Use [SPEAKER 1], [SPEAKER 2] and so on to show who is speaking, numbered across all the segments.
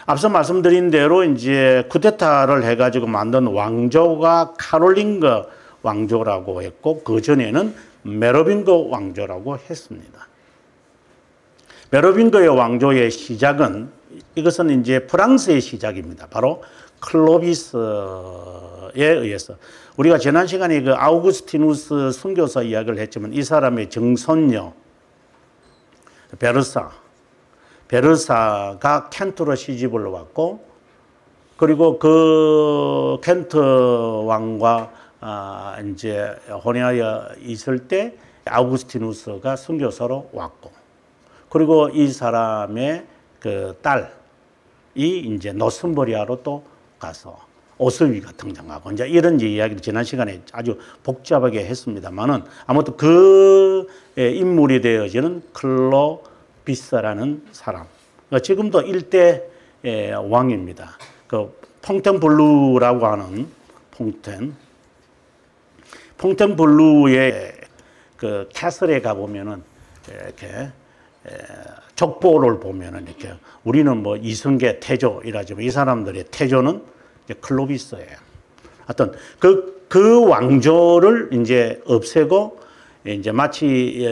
[SPEAKER 1] 앞서 말씀드린 대로 이제 쿠데타를 해가지고 만든 왕조가 카롤링거 왕조라고 했고, 그 전에는 메로빙거 왕조라고 했습니다. 메로빙거의 왕조의 시작은, 이것은 이제 프랑스의 시작입니다. 바로 클로비스에 의해서. 우리가 지난 시간에 그 아우구스티누스 순교사 이야기를 했지만, 이 사람의 정손녀 베르사가 켄트로 시집을 왔고, 그리고 그 켄트 왕과 이제 혼인하여 있을 때 아우구스티누스가 순교사로 왔고, 그리고 이 사람의 그 딸이 이제 노슨버리아로 또 가서 오스위가 등장하고, 이제 이런 이야기를 지난 시간에 아주 복잡하게 했습니다만은, 아무튼 그 인물이 되어지는 클로비스라는 사람. 지금도 일대 왕입니다. 그 퐁텐블루라고 하는 퐁텐블루의 그 캐슬에 가보면은 이렇게 족보를 보면은 이렇게, 우리는 뭐 이성계 태조 이라지만 이 사람들의 태조는 이제 클로비스예요. 하여튼 그 왕조를 이제 없애고, 이제 마치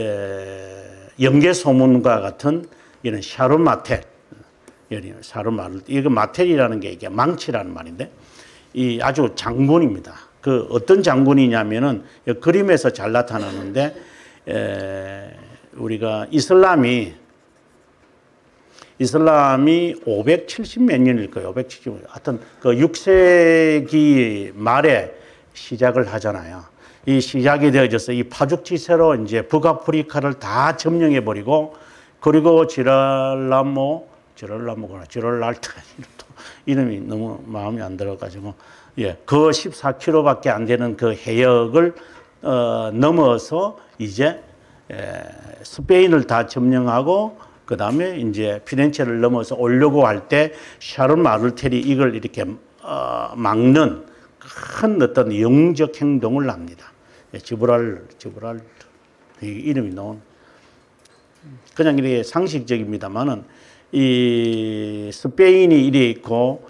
[SPEAKER 1] 영계소문과 같은 이런 샤르마텔, 이거 마텔이라는 게 이게 망치라는 말인데, 이 아주 장군입니다. 그 어떤 장군이냐면은 그림에서 잘 나타나는데, 우리가 이슬람이 570 몇 년일 거예요. 570. 하여튼 그 6세기 말에 시작을 하잖아요. 이 시작이 되어져서 이 파죽지세로 이제 북아프리카를 다 점령해 버리고, 그리고 지럴랄트 이름이 너무 마음에 안 들어가지고, 그 14km밖에 안 되는 그 해역을 넘어서 이제 스페인을 다 점령하고, 그 다음에 이제 피렌체를 넘어서 오려고 할 때 샤론 마르텔이 이걸 이렇게 막는 큰 어떤 영적 행동을 합니다. 지브랄 이름이 나온, 그냥 이렇게 상식적입니다만은, 이 스페인이 이래 있고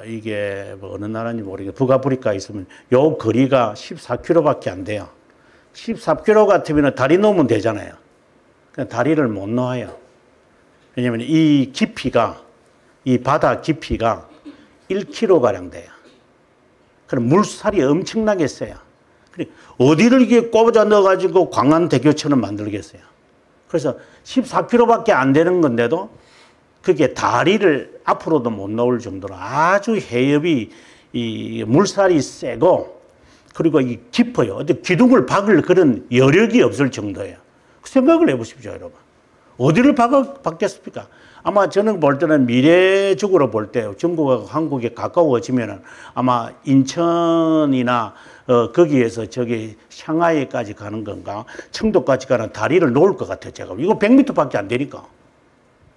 [SPEAKER 1] 이게 뭐 어느 나라인지 모르겠는데 북아프리카에 있으면 요 거리가 14km밖에 안 돼요. 14km 같으면 다리 놓으면 되잖아요. 그냥 다리를 못 놓아요. 왜냐하면 이 깊이가, 이 바다 깊이가 1km가량 돼요. 그럼 물살이 엄청나게 세요. 어디를 이게 꼽아 넣어가지고 광안대교처럼 만들겠어요. 그래서 14km밖에 안 되는 건데도 그게 다리를 앞으로도 못 놓을 정도로 아주 해협이 이 물살이 세고, 그리고 이 깊어요. 어디 기둥을 박을 그런 여력이 없을 정도예요. 생각을 해보십시오, 여러분. 어디를 박겠습니까? 아마 저는 볼 때는 미래적으로 볼 때 중국하고 한국에 가까워지면은 아마 인천이나 거기에서 저기 샹하이까지 가는 건가, 청도까지 가는 다리를 놓을 것 같아요, 제가. 이거 100m밖에 안 되니까.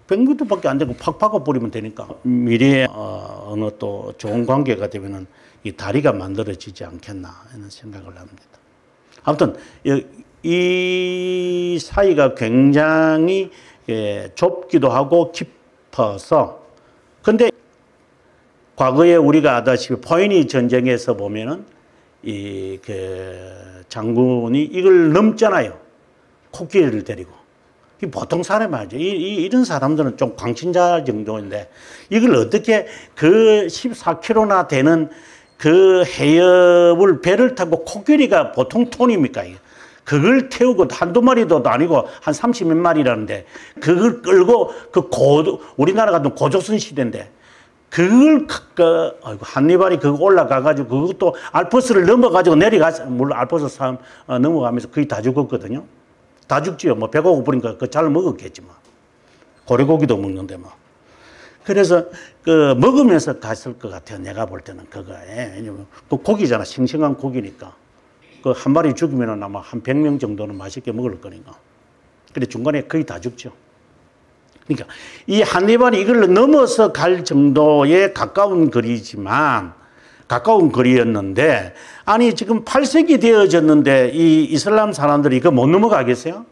[SPEAKER 1] 100m밖에 안 되고 팍 박아버리면 되니까. 미래에 어느 또 좋은 관계가 되면은 이 다리가 만들어지지 않겠나 하는 생각을 합니다. 아무튼 이 사이가 굉장히 좁기도 하고 깊어서, 근데 과거에 우리가 아다시피 포에니 전쟁에서 보면은 이 장군이 이걸 넘잖아요. 코끼리를 데리고. 보통 사람이 아니죠. 이런 사람들은 좀 광신자 정도인데, 이걸 어떻게 그 14km나 되는 그 해협을 배를 타고, 코끼리가 보통 톤입니까? 그걸 태우고 한두 마리도 아니고 한 30몇 마리라는데, 그걸 끌고 우리나라 같은 고조선 시대인데, 그걸 한니발이 그거 올라가가지고 그것도 알프스를 넘어가지고 내려가서, 물론 알프스 산 넘어가면서 거의 다 죽었거든요. 다 죽지요. 뭐 배가 고프니까 그 잘 먹었겠지 뭐. 고래고기도 먹는데 뭐. 그래서 먹으면서 갔을 것 같아요. 내가 볼 때는 그거에. 왜냐면 그 고기잖아. 싱싱한 고기니까. 그 한 마리 죽이면 아마 한 100명 정도는 맛있게 먹을 거니까. 근데 중간에 거의 다 죽죠. 그러니까 이 한니발이 이걸 넘어서 갈 정도의 가까운 거리였는데, 아니 지금 8세기 되어졌는데 이 이슬람 사람들이 이거 못 넘어가겠어요?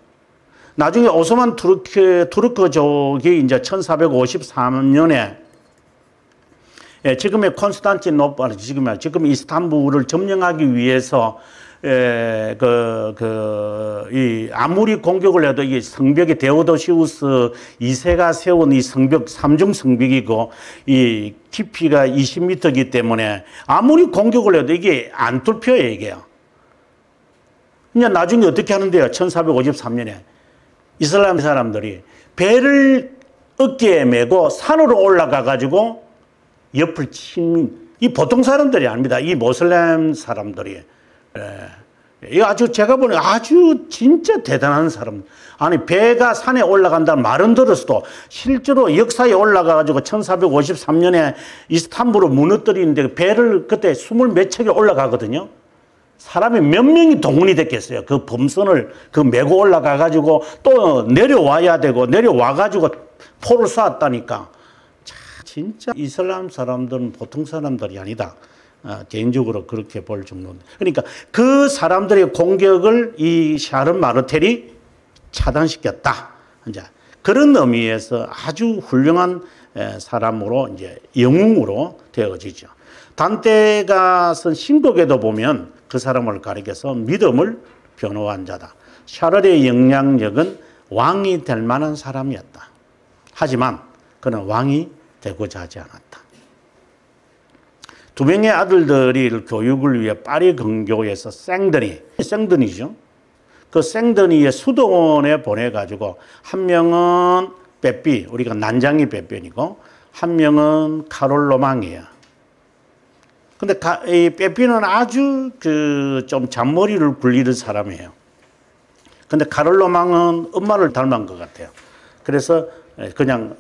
[SPEAKER 1] 나중에 오스만 투르크족이 이제 1453년에 예, 지금의 콘스탄티노플, 지금 이스탄불을 점령하기 위해서 아무리 공격을 해도 이 성벽이 데오도시우스 2세가 세운 이 성벽, 삼중 성벽이고 이 깊이가 20m이기 때문에 아무리 공격을 해도 이게 안 뚫혀요, 이게요. 그냥 나중에 어떻게 하는데요? 1453년에 이슬람 사람들이 배를 어깨에 메고 산으로 올라가 가지고 옆을 이 보통 사람들이 아닙니다. 이 모슬렘 사람들이. 이 아주 제가 보니 아주 진짜 대단한 사람. 아니 배가 산에 올라간다는 말은 들었어도 실제로 역사에 올라가 가지고 1453년에 이스탄불을 무너뜨리는데 배를 그때 20몇 척이 올라가거든요. 사람이 몇 명이 동원이 됐겠어요. 그 범선을 그 메고 올라가 가지고 또 내려와야 되고 내려와 가지고 포를 쏘았다니까. 진짜 이슬람 사람들은 보통 사람들이 아니다. 개인적으로 그렇게 볼 정도인데. 그러니까 그 사람들의 공격을 이 샤론 마르텔이 차단시켰다. 이제 그런 의미에서 아주 훌륭한 사람으로 이제 영웅으로 되어지죠. 단테가 쓴 신곡에도 보면 그 사람을 가리켜서 믿음을 변호한 자다. 샤를의 영향력은 왕이 될 만한 사람이었다. 하지만 그는 왕이 되고자 하지 않았다. 두 명의 아들들이 교육을 위해 파리 근교에서 생드니죠. 그 생드니의 수도원에 보내가지고 한 명은 빼삐, 우리가 난장이 빼삐이고 한 명은 카롤로망이에요. 근데 이 빼삐는 아주 좀 잔머리를 굴리는 사람이에요. 근데 카롤로망은 엄마를 닮은 것 같아요. 그래서 그냥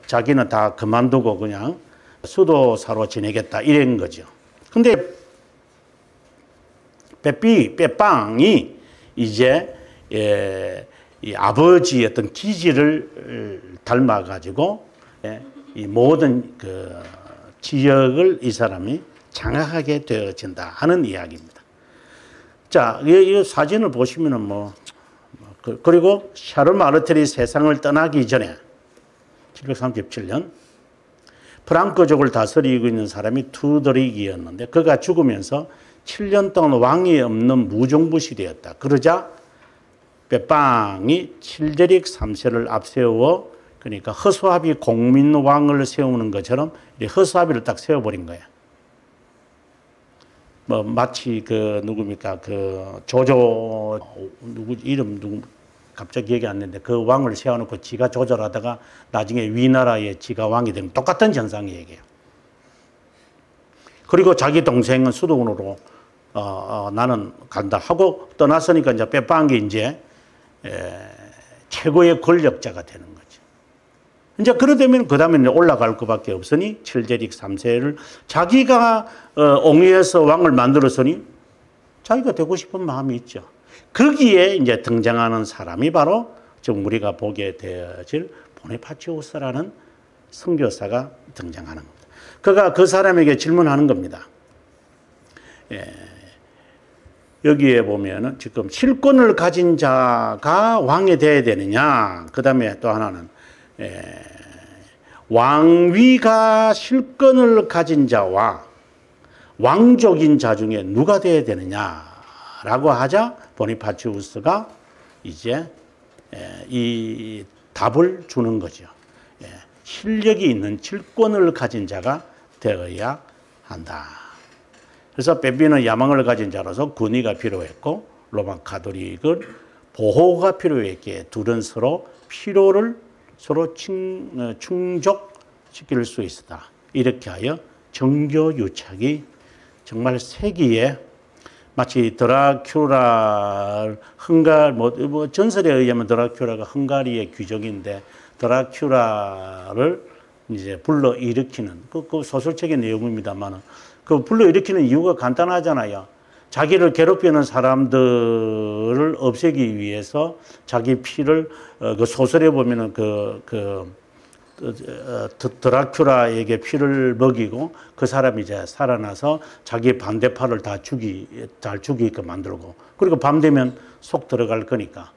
[SPEAKER 1] 자기는 다 그만두고 그냥 수도사로 지내겠다 이런 거죠. 근데 빼빵이 이제 이 아버지의 어떤 기질을 닮아가지고 이 모든 그 지역을 이 사람이 장악하게 되어진다 하는 이야기입니다. 자, 이 사진을 보시면은 그리고 샤론 마르텔이 세상을 떠나기 전에 737년 프랑크족을 다스리고 있는 사람이 투드릭이었는데 그가 죽으면서 7년 동안 왕이 없는 무정부 시대였다. 그러자 빼빵이 칠데릭 3세를 앞세워 그러니까 허수아비 공민왕을 세우는 것처럼 허수아비를 딱 세워버린 거야. 마치 누굽니까? 조조 이름 갑자기 기억이 안 나는데 그 왕을 세워놓고 지가 조절하다가 나중에 위나라의 지가 왕이 되는 똑같은 현상이 얘기해요. 그리고 자기 동생은 수도원으로 나는 간다 하고 떠났으니까 이제 빼빵이 이제 최고의 권력자가 되는 거죠. 이제 그러다면 그 다음에 올라갈 것밖에 없으니 칠데릭 3세를 자기가 옹위해서 왕을 만들었으니 자기가 되고 싶은 마음이 있죠. 거기에 이제 등장하는 사람이 바로 지금 우리가 보게 되어질 보네파치우스라는 선교사가 등장하는 겁니다. 그가 그 사람에게 질문하는 겁니다. 여기에 보면은 지금 실권을 가진 자가 왕이 되어야 되느냐. 그 다음에 또 하나는 왕위가 실권을 가진 자와 왕족인 자 중에 누가 되어야 되느냐라고 하자 보니파치우스가 이제 이 답을 주는 거죠. 실력이 있는 실권을 가진 자가 되어야 한다. 그래서 빼삐는 야망을 가진 자로서 군의가 필요했고 로마 가톨릭은 보호가 필요했기에 둘은 서로 필요를 서로 충족시킬 수 있었다. 이렇게 하여 정교 유착이 정말 세기에 마치 드라큘라 전설에 의하면 드라큘라가 헝가리의 귀족인데 드라큘라를 이제 불러일으키는 그 소설책의 내용입니다만 그 불러일으키는 이유가 간단하잖아요. 자기를 괴롭히는 사람들을 없애기 위해서 자기 피를 그 소설에 보면은 드라큘라에게 피를 먹이고 그 사람이 이제 살아나서 자기 반대파를 잘 죽이게 만들고 그리고 밤 되면 속 들어갈 거니까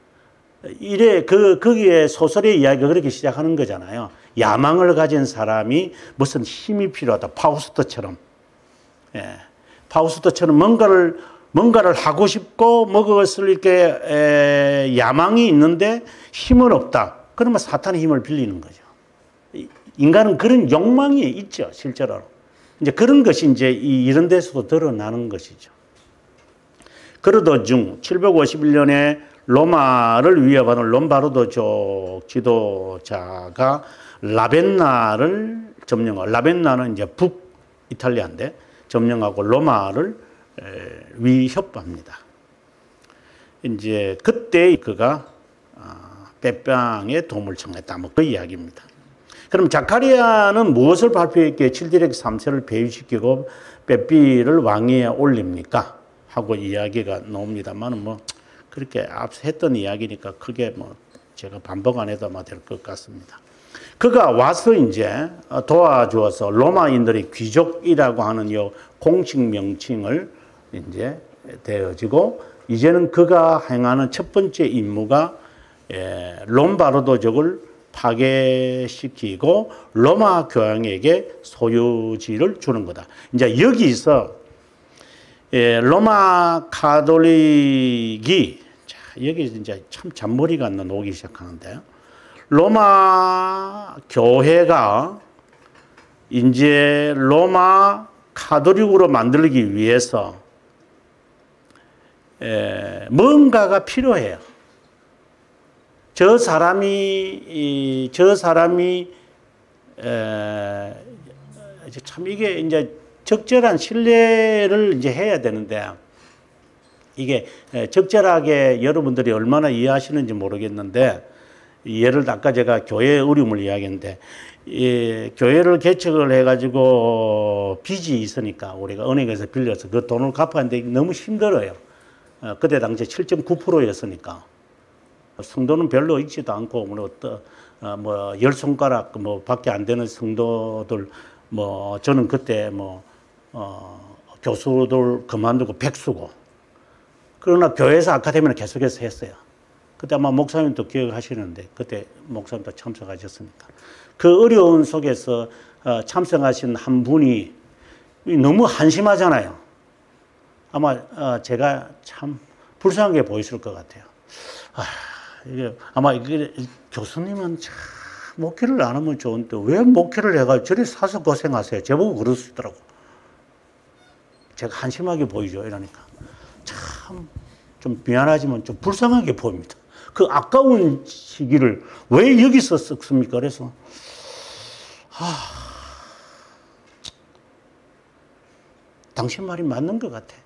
[SPEAKER 1] 거기에 소설의 이야기가 그렇게 시작하는 거잖아요. 야망을 가진 사람이 무슨 힘이 필요하다. 파우스트처럼. 예. 파우스트처럼 뭔가를 하고 싶고 먹었을 이렇게 야망이 있는데 힘은 없다. 그러면 사탄의 힘을 빌리는 거죠. 인간은 그런 욕망이 있죠, 실제로. 이제 그런 것이 이제 이런 데서도 드러나는 것이죠. 그러던 중 751년에 로마를 위협하는 롬바르도족 지도자가 라벤나를 점령하고, 라벤나는 이제 북이탈리아인데 점령하고 로마를 위협합니다. 이제 그때 그가 빼빵의 도움을 청했다. 뭐 그 이야기입니다. 그럼 자카리아는 무엇을 발표했기에 칠디렉 3세를 폐위시키고 빼삐를 왕위에 올립니까? 하고 이야기가 나옵니다만 뭐 그렇게 앞서 했던 이야기니까 크게 뭐 제가 반복 안 해도 아마 될 것 같습니다. 그가 와서 이제 도와주어서 로마인들이 귀족이라고 하는 이 공식 명칭을 이제 되어지고, 이제는 그가 행하는 첫 번째 임무가 롬바르도족을 파괴시키고 로마 교황에게 소유지를 주는 거다. 이제 여기서 로마 카톨릭이, 자, 여기 이제 참 잔머리가 나오기 시작하는데요. 로마 교회가 이제 로마 카톨릭으로 만들기 위해서 뭔가가 필요해요. 저 사람이 참 이게 이제 적절한 신뢰를 이제 해야 되는데, 이게 적절하게 여러분들이 얼마나 이해하시는지 모르겠는데, 예를 들어 아까 제가 교회 어려움을 이야기했는데, 교회를 개척을 해가지고 빚이 있으니까 우리가 은행에서 빌려서 그 돈을 갚았는데 너무 힘들어요. 그때 당시에 7.9%였으니까. 성도는 별로 있지도 않고, 뭐, 10손가락 뭐 밖에 안 되는 성도들, 뭐, 저는 그때 교수들 그만두고 백수고. 그러나 교회에서 아카데미를 계속해서 했어요. 그때 아마 목사님도 기억하시는데, 그때 목사님도 참석하셨으니까. 그 어려운 속에서 참석하신 한 분이 너무 한심하잖아요. 아마 제가 참 불쌍하게 보였을 것 같아요. 이게 아마 이게 교수님은 참 목회를 안 하면 좋은데 왜 목회를 해가지고 저리 사서 고생하세요. 제보고 그러시더라고. 제가 한심하게 보이죠. 이러니까 참 좀 미안하지만 좀 불쌍하게 보입니다. 그 아까운 시기를 왜 여기서 썼습니까? 그래서 당신 말이 맞는 것 같아.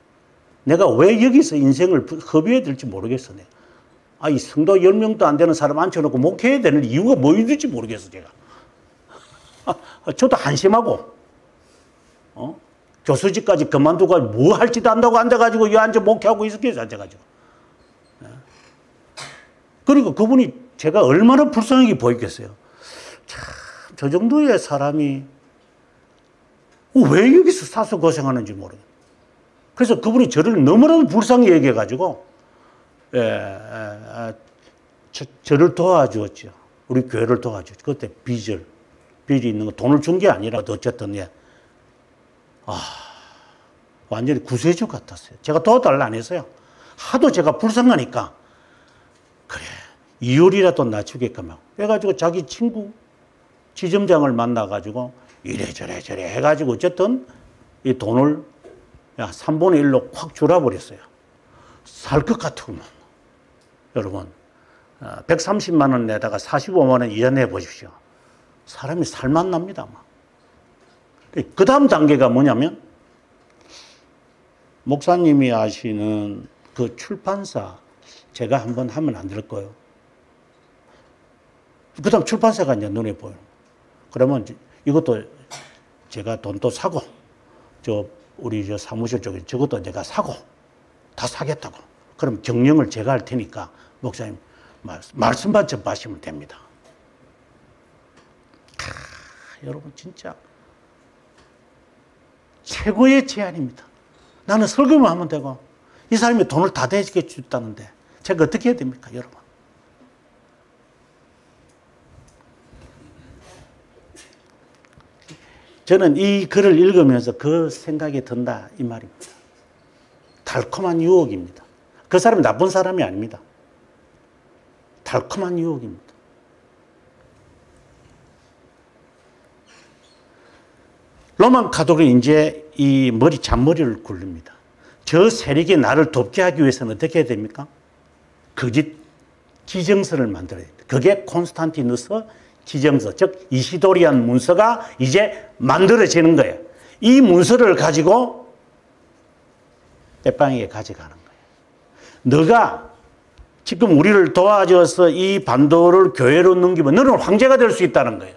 [SPEAKER 1] 내가 왜 여기서 인생을 허비해야 될지 모르겠어. 내가. 이 성도 10명도 안 되는 사람 앉혀놓고 목회해야 되는 이유가 뭐였는지 모르겠어, 제가. 저도 한심하고, 교수직까지 그만두고 뭐 할지도 안다고 앉아가지고 이 앉아 목회하고 있었겠어, 앉아가지고. 그리고 그분이 제가 얼마나 불쌍하게 보이겠어요. 참, 저 정도의 사람이 왜 여기서 사서 고생하는지 모르겠어요. 그래서 그분이 저를 너무나도 불쌍히 여겨가지고, 저를 도와주었죠. 우리 교회를 도와주었죠. 그때 빚이 있는 거 돈을 준 게 아니라 어쨌든, 완전히 구세주 같았어요. 제가 도와달라 안 했어요. 하도 제가 불쌍하니까, 그래, 이율이라도 낮추게끔 하고. 해가지고 자기 친구, 지점장을 만나가지고, 이래저래 해가지고 어쨌든 이 돈을 3분의 1로 확 줄여버렸어요. 살 것 같으면. 여러분, 130만 원 내다가 45만 원 이자 내보십시오. 사람이 살맛납니다. 그 다음 단계가 뭐냐면, 목사님이 하시는 그 출판사, 제가 한번 하면 안 될 거예요. 그 다음 출판사가 이제 눈에 보여요. 그러면 이것도 제가 돈도 사고, 우리 사무실 쪽에 저것도 내가 사고, 다 사겠다고. 그럼 경영을 제가 할 테니까, 목사님, 말씀만 좀 하시면 됩니다. 여러분, 진짜 최고의 제안입니다. 나는 설교만 하면 되고, 이 사람이 돈을 다 대게 줬다는데, 제가 어떻게 해야 됩니까, 여러분? 저는 이 글을 읽으면서 그 생각이 든다 이 말입니다. 달콤한 유혹입니다. 그 사람이 나쁜 사람이 아닙니다. 달콤한 유혹입니다. 로만 가톨릭이 이제 이 잔머리를 굴립니다. 저 세력이 나를 돕게 하기 위해서는 어떻게 해야 됩니까? 거짓 지정서를 만들어야 됩니다. 그게 콘스탄티누스 지정서, 즉 이시도리안 문서가 이제 만들어지는 거예요. 이 문서를 가지고 빼빵에게 가져가는 거예요. 너가 지금 우리를 도와줘서 이 반도를 교회로 넘기면 너는 황제가 될 수 있다는 거예요.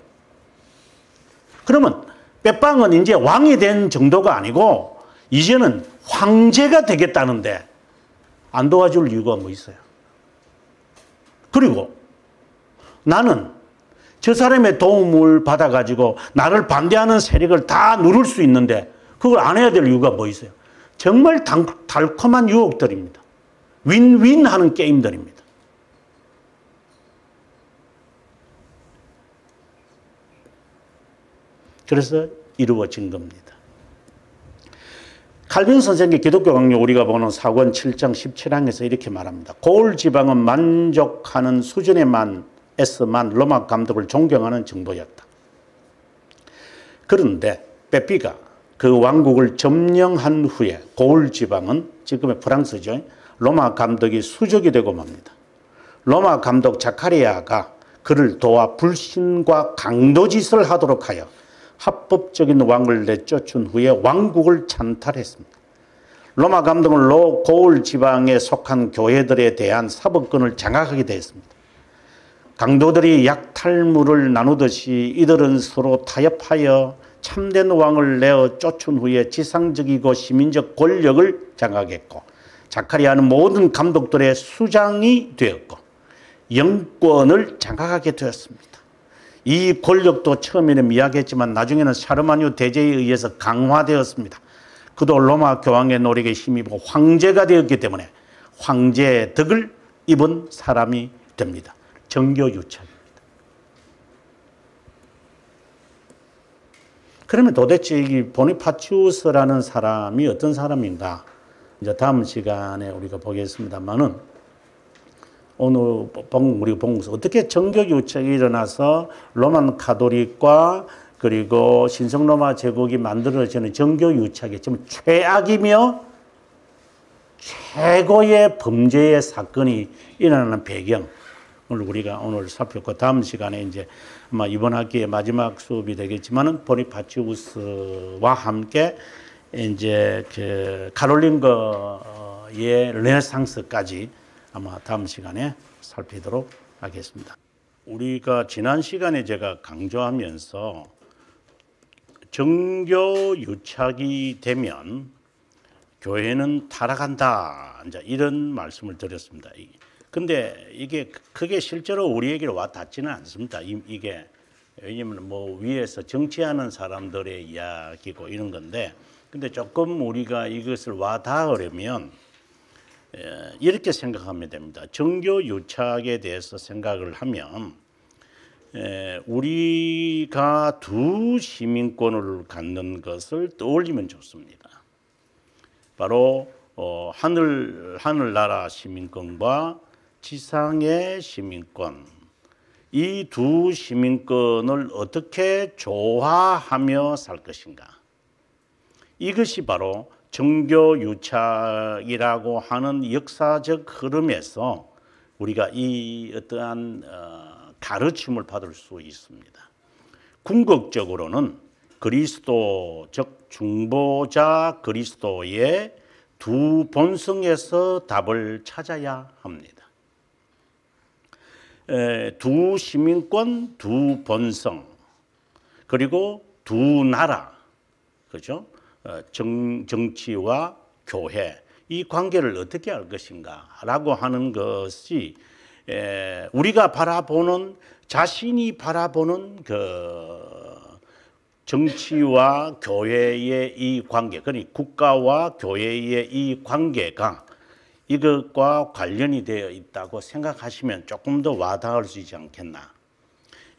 [SPEAKER 1] 그러면 빼빵은 이제 왕이 된 정도가 아니고 이제는 황제가 되겠다는데 안 도와줄 이유가 뭐 있어요? 그리고 나는 저 사람의 도움을 받아가지고 나를 반대하는 세력을 다 누를 수 있는데 그걸 안 해야 될 이유가 뭐 있어요? 정말 달콤한 유혹들입니다. 윈윈 하는 게임들입니다. 그래서 이루어진 겁니다. 칼빈 선생의 기독교 강요 우리가 보는 사권 7장 17항에서 이렇게 말합니다. 고을 지방은 만족하는 수준에만 로마 감독을 존경하는 정도였다. 그런데 빼삐가 그 왕국을 점령한 후에 고을 지방은 지금의 프랑스죠. 로마 감독이 수적이 되고 맙니다. 로마 감독 자카리아가 그를 도와 불신과 강도짓을 하도록 하여 합법적인 왕을 내쫓은 후에 왕국을 찬탈했습니다. 로마 감독은 고을 지방에 속한 교회들에 대한 사법권을 장악하게 되었습니다. 강도들이 약탈물을 나누듯이 이들은 서로 타협하여 참된 왕을 내어 쫓은 후에 지상적이고 시민적 권력을 장악했고 자카리아는 모든 감독들의 수장이 되었고 영권을 장악하게 되었습니다. 이 권력도 처음에는 미약했지만 나중에는 샤르마뉴 대제에 의해서 강화되었습니다. 그도 로마 교황의 노력에 힘입어 황제가 되었기 때문에 황제의 덕을 입은 사람이 됩니다. 정교유착입니다. 그러면 도대체 이 보니파치우스라는 사람이 어떤 사람인가? 이제 다음 시간에 우리가 보겠습니다만은 오늘 우리가 본 것은 어떻게 정교유착이 일어나서 로만 가톨릭과 그리고 신성로마 제국이 만들어지는 정교유착이 지금 최악이며 최고의 범죄의 사건이 일어나는 배경을 우리가 오늘 살폈고 다음 시간에 이제 아마 이번 학기의 마지막 수업이 되겠지만은 보니파치우스와 함께 이제 그 카롤린거의 르네상스까지 아마 다음 시간에 살피도록 하겠습니다. 우리가 지난 시간에 제가 강조하면서 정교유착이 되면 교회는 타락한다. 이제 이런 말씀을 드렸습니다. 근데 이게 그게 실제로 우리에게 와 닿지는 않습니다. 이게 왜냐면 뭐 위에서 정치하는 사람들의 이야기고 이런 건데, 근데 조금 우리가 이것을 와 닿으려면 이렇게 생각하면 됩니다. 정교유착에 대해서 생각을 하면 우리가 두 시민권을 갖는 것을 떠올리면 좋습니다. 바로 하늘나라 시민권과 지상의 시민권, 이 두 시민권을 어떻게 조화하며 살 것인가. 이것이 바로 정교유착이라고 하는 역사적 흐름에서 우리가 이 어떠한 가르침을 받을 수 있습니다. 궁극적으로는 그리스도, 즉 중보자 그리스도의 두 본성에서 답을 찾아야 합니다. 두 시민권, 두 본성, 그리고 두 나라, 그죠? 정치와 교회, 이 관계를 어떻게 할 것인가라고 하는 것이 우리가 바라보는, 자신이 바라보는 그 정치와 교회의 이 관계, 그러니까 국가와 교회의 이 관계가 이것과 관련이 되어 있다고 생각하시면 조금 더 와닿을 수 있지 않겠나.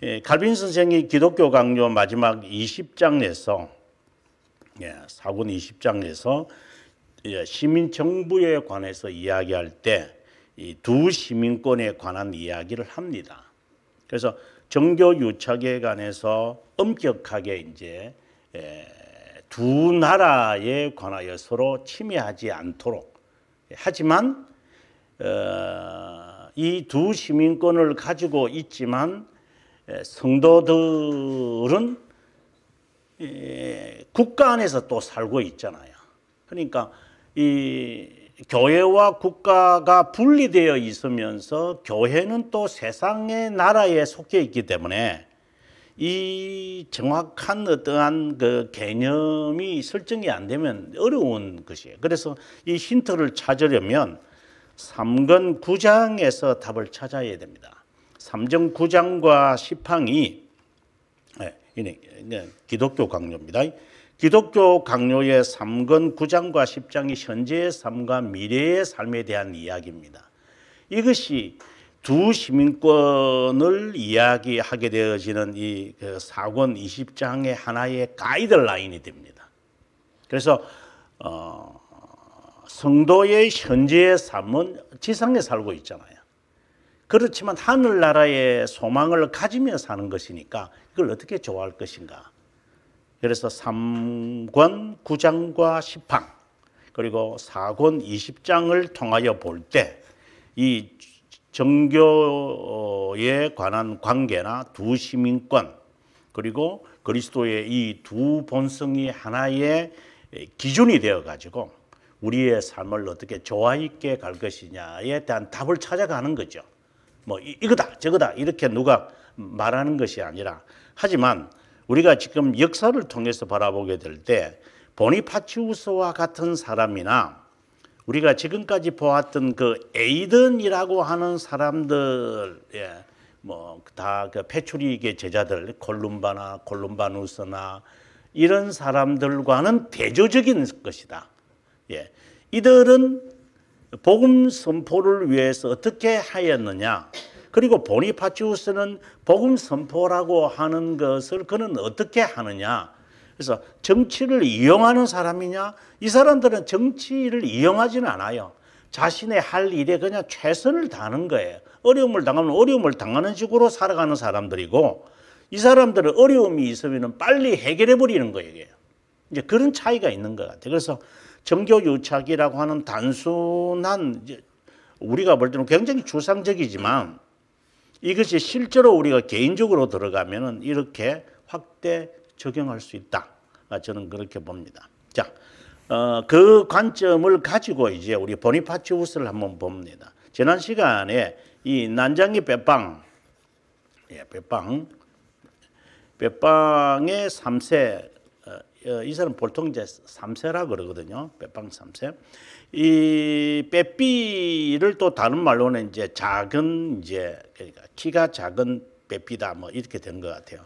[SPEAKER 1] 칼빈 선생이 기독교 강요 마지막 20장에서 사권 20장에서 시민 정부에 관해서 이야기할 때 이 두 시민권에 관한 이야기를 합니다. 그래서 정교 유착에 관해서 엄격하게 이제 두 나라에 관하여 서로 침해하지 않도록 하지만 이 두 시민권을 가지고 있지만 성도들은 국가 안에서 또 살고 있잖아요. 그러니까 이 교회와 국가가 분리되어 있으면서 교회는 또 세상의 나라에 속해 있기 때문에 이 정확한 어떠한 그 개념이 설정이 안 되면 어려운 것이에요. 그래서 이 힌트를 찾으려면 3권 9장에서 답을 찾아야 됩니다. 3권 9장과 10항이 기독교 강요입니다. 기독교 강요의 3권 9장과 10장이 현재의 삶과 미래의 삶에 대한 이야기입니다. 이것이 두 시민권을 이야기하게 되어지는 이 4권 20장의 하나의 가이드라인이 됩니다. 그래서 성도의 현재의 삶은 지상에 살고 있잖아요. 그렇지만 하늘나라의 소망을 가지며 사는 것이니까 이걸 어떻게 좋아할 것인가. 그래서 3권 9장과 10항 그리고 4권 20장을 통하여 볼 때 이 정교에 관한 관계나 두 시민권 그리고 그리스도의 이 두 본성이 하나의 기준이 되어 가지고 우리의 삶을 어떻게 조화 있게 갈 것이냐에 대한 답을 찾아가는 거죠. 뭐 이거다 저거다 이렇게 누가 말하는 것이 아니라 하지만 우리가 지금 역사를 통해서 바라보게 될 때 보니파치우스와 같은 사람이나 우리가 지금까지 보았던 그 에이든이라고 하는 사람들, 뭐 다 그 페추리익의 제자들, 콜룸바나 콜룸바누스나 이런 사람들과는 대조적인 것이다. 이들은 복음 선포를 위해서 어떻게 하였느냐? 그리고 보니파치우스는 복음 선포라고 하는 것을 그는 어떻게 하느냐? 그래서 정치를 이용하는 사람이냐? 이 사람들은 정치를 이용하지는 않아요. 자신의 할 일에 그냥 최선을 다하는 거예요. 어려움을 당하면 어려움을 당하는 식으로 살아가는 사람들이고 이 사람들은 어려움이 있으면 빨리 해결해 버리는 거예요. 이제 그런 차이가 있는 것 같아요. 그래서 정교 유착이라고 하는 단순한 우리가 볼 때는 굉장히 추상적이지만 이것이 실제로 우리가 개인적으로 들어가면은 이렇게 확대 적용할 수 있다. 저는 그렇게 봅니다. 자, 그 관점을 가지고 이제 우리 보니파치우스를 한번 봅니다. 지난 시간에 이 난장이 빼빵의 3세, 이 사람 보통 이제 3세라 그러거든요. 빼빵 3세. 이 빼삐를 또 다른 말로는 이제 작은 그러니까 키가 작은 빼삐다 뭐 이렇게 된 것 같아요.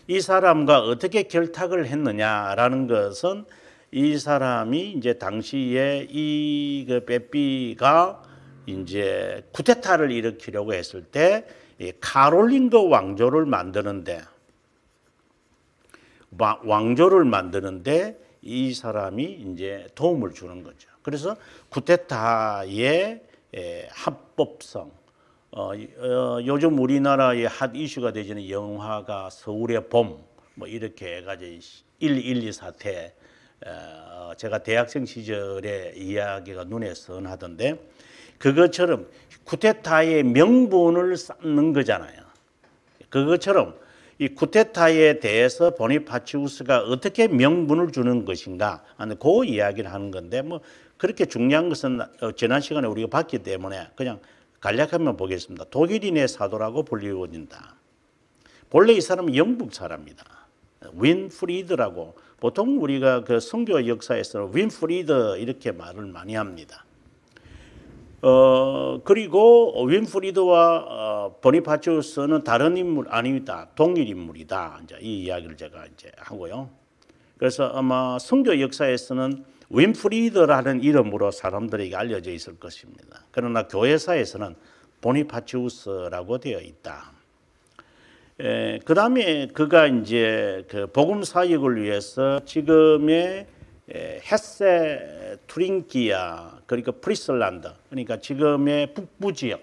[SPEAKER 1] 이 사람과 어떻게 결탁을 했느냐라는 것은 이 사람이 이제 당시에 이 그 빼삐가 이제 쿠데타를 일으키려고 했을 때 이 카롤린거 왕조를 만드는데 이 사람이 이제 도움을 주는 거죠. 그래서 쿠데타의 합법성, 요즘 우리나라의 핫 이슈가 되지는 영화가 서울의 봄, 뭐 이렇게 해가지고 1.12 사태, 제가 대학생 시절에 이야기가 눈에 선하던데 그것처럼 쿠데타의 명분을 쌓는 거잖아요. 그것처럼 이 쿠데타에 대해서 보니파치우스가 어떻게 명분을 주는 것인가 하는 그 이야기를 하는 건데 뭐 그렇게 중요한 것은 지난 시간에 우리가 봤기 때문에 그냥 간략하면 보겠습니다. 독일인의 사도라고 불리워진다. 본래 이 사람은 영국 사람입니다. 윈프리드라고 보통 우리가 그 선교 역사에서 윈프리드 이렇게 말을 많이 합니다. 그리고 윈프리드와 보니파치우스는 다른 인물 아닙니다. 동일 인물이다. 이제 이 이야기를 제가 이제 하고요. 그래서 아마 선교 역사에서는 윈프리드라는 이름으로 사람들에게 알려져 있을 것입니다. 그러나 교회사에서는 보니파치우스라고 되어 있다. 그다음에 그가 이제 그 복음 사역을 위해서 지금의 헤세 투링기아 그러니까 프리슬란드 그러니까 지금의 북부 지역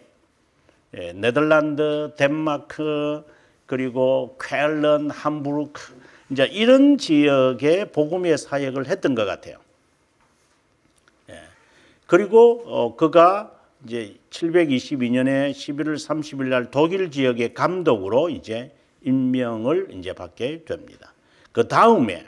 [SPEAKER 1] 네덜란드, 덴마크 그리고 쾰른, 함부르크 이제 이런 지역에 복음의 사역을 했던 것 같아요. 그리고 그가 이제 722년에 11월 30일 날 독일 지역의 감독으로 이제 임명을 이제 받게 됩니다. 그 다음에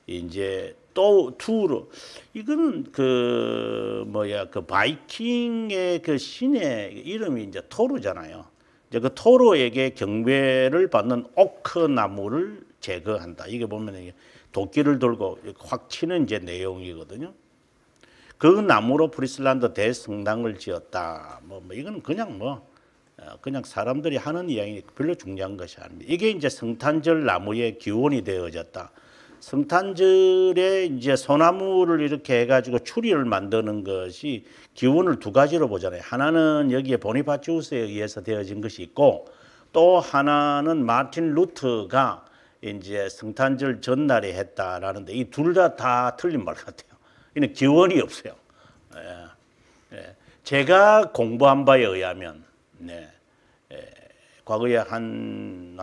[SPEAKER 1] 이제 또 투르 이거는 그 뭐야 그 바이킹의 그 신의 이름이 이제 토르잖아요. 이제 그 토르에게 경배를 받는 오크 나무를 제거한다. 이게 보면 이게 도끼를 들고 확 치는 이제 내용이거든요. 그 나무로 프리슬란드 대성당을 지었다. 뭐 이거는 그냥 그냥 사람들이 하는 이야기 별로 중요한 것이 아닙니다. 이게 이제 성탄절 나무의 기원이 되어졌다. 성탄절에 이제 소나무를 이렇게 해가지고 추리를 만드는 것이 기원을 두 가지로 보잖아요. 하나는 여기에 보니파치우스에 의해서 되어진 것이 있고 또 하나는 마틴 루터가 이제 성탄절 전날에 했다라는데 이 둘 다 틀린 말 같아요. 이는 기원이 없어요. 제가 공부한 바에 의하면 과거에 한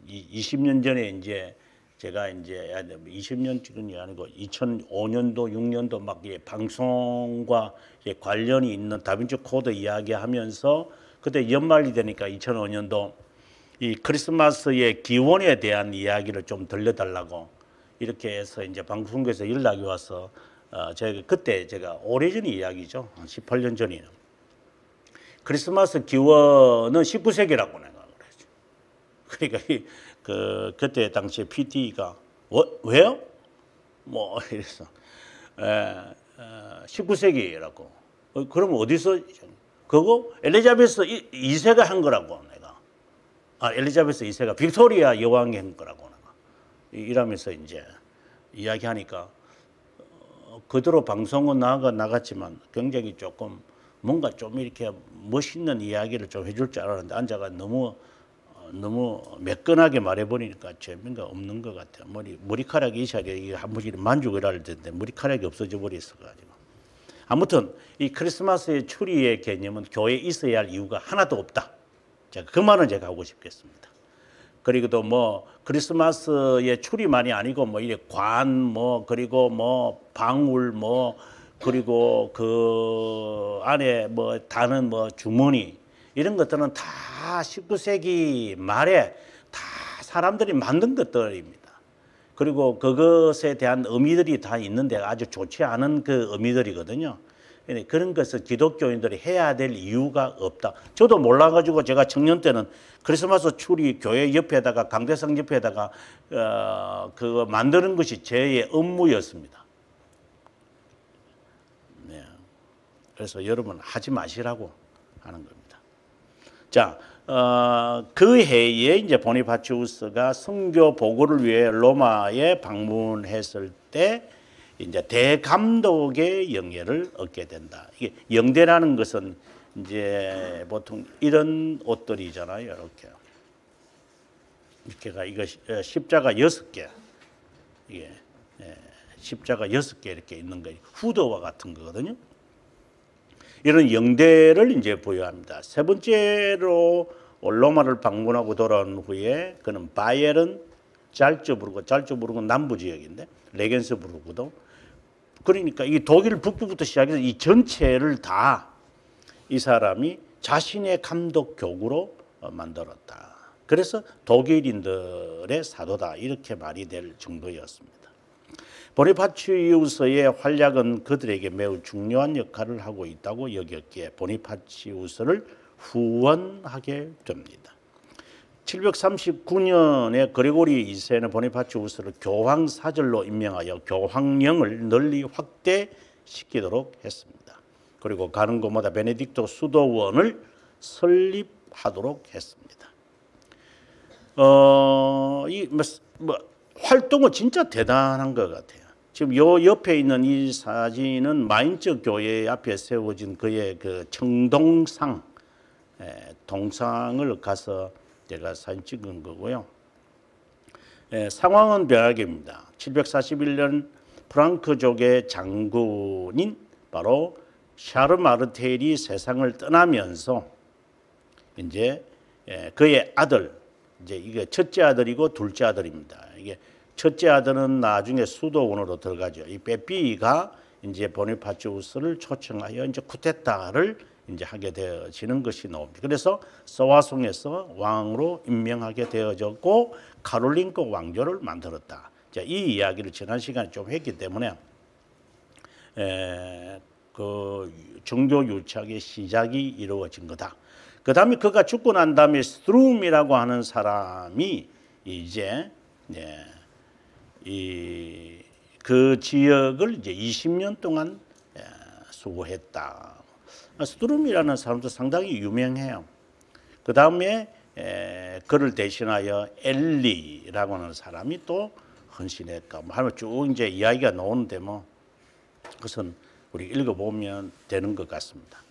[SPEAKER 1] 20년 전에 이제 제가 이제 20년 지금이 아니고 2005년도 6년도 막 방송과 관련이 있는 다빈치 코드 이야기하면서 그때 연말이 되니까 2005년도 이 크리스마스의 기원에 대한 이야기를 좀 들려달라고 이렇게 해서 이제 방송국에서 연락이 와서 제가 그때 제가 오래전 이야기죠. 18년 전이에요. 크리스마스 기원은 19세기라고 내가 그랬죠. 그러니까 그때 당시에 PT가 왜요? 뭐 이래서 19세기라고. 그럼 어디서 그거 엘리자베스 2세가 한 거라고 내가. 엘리자베스 2세가 빅토리아 여왕이 한 거라고 내가. 이러면서 이제 이야기하니까 그대로 방송은 나갔지만 굉장히 조금 뭔가 좀 이렇게 멋있는 이야기를 좀 해줄 줄 알았는데 앉아가 너무 매끈하게 말해버리니까 재미가 없는 것 같아요. 머리카락이 있어야 이게 한 번씩 만족을 할 텐데 머리카락이 없어져 버렸어가지고. 아무튼 이 크리스마스의 추리의 개념은 교회에 있어야 할 이유가 하나도 없다. 제가 그 말은 제가 하고 싶겠습니다. 그리고 또 뭐 크리스마스의 추리만이 아니고 뭐 이게 그리고 뭐 방울 그리고 그 안에 뭐 다는 주머니 이런 것들은 다 19세기 말에 다 사람들이 만든 것들입니다. 그리고 그것에 대한 의미들이 다 있는데 아주 좋지 않은 그 의미들이거든요. 그런 것을 기독교인들이 해야 될 이유가 없다. 저도 몰라가지고 제가 청년 때는 크리스마스 추리 교회 옆에다가 강대상 옆에다가 그거 만드는 것이 제 업무였습니다. 네. 그래서 여러분 하지 마시라고 하는 겁니다. 자, 그 해에 이제 보니파치우스가 선교 보고를 위해 로마에 방문했을 때 이제 대감독의 영예를 얻게 된다. 이게 영대라는 것은 이제 보통 이런 옷들이잖아요. 이렇게가 이거 십자가 6개. 이게 십자가 6개 이렇게 있는 거 후드와 같은 거거든요. 이런 영대를 이제 부여합니다. 세 번째로 로마를 방문하고 돌아온 후에 그는 바이에른, 잘츠부르크 남부 지역인데 레겐스부르크도 그러니까 이 독일 북부부터 시작해서 이 전체를 다 이 사람이 자신의 감독 교구로 만들었다. 그래서 독일인들의 사도다 이렇게 말이 될 정도였습니다. 보니파치우스의 활약은 그들에게 매우 중요한 역할을 하고 있다고 여겼기에 보니파치우스를 후원하게 됩니다. 739년에 그리고리 2세는 보니파치우스를 교황 사절로 임명하여 교황령을 널리 확대시키도록 했습니다. 그리고 가는 곳마다 베네딕토 수도원을 설립하도록 했습니다. 활동은 진짜 대단한 것 같아요. 지금 요 옆에 있는 이 사진은 마인츠 교회 앞에 세워진 그의 그 청동상 동상을 가서 제가 사진 찍은 거고요. 상황은 벼락입니다. 741년 프랑크족의 장군인 바로 샤르 마르텔이 세상을 떠나면서 이제 그의 아들, 이제 이게 첫째 아들이고 둘째 아들입니다. 이게 첫째 아들은 나중에 수도원으로 들어가죠. 이 빼삐가 이제 보니파치우스를 초청하여 이제 쿠데타를 이제 하게 되어지는 것이 나옵니다. 그래서 서와송에서 왕으로 임명하게 되어졌고 카롤링크 왕조를 만들었다. 자, 이 이야기를 지난 시간에 좀 했기 때문에 그 종교 유착의 시작이 이루어진 거다. 그 다음에 그가 죽고 난 다음에 스트룸이라고 하는 사람이 이제 그 지역을 이제 20년 동안 수호했다. 스트룸이라는 사람도 상당히 유명해요. 그 다음에 그를 대신하여 엘리라고 하는 사람이 또 헌신했다. 뭐 하면 쭉 이제 이야기가 나오는데 뭐 그것은 우리 읽어보면 되는 것 같습니다.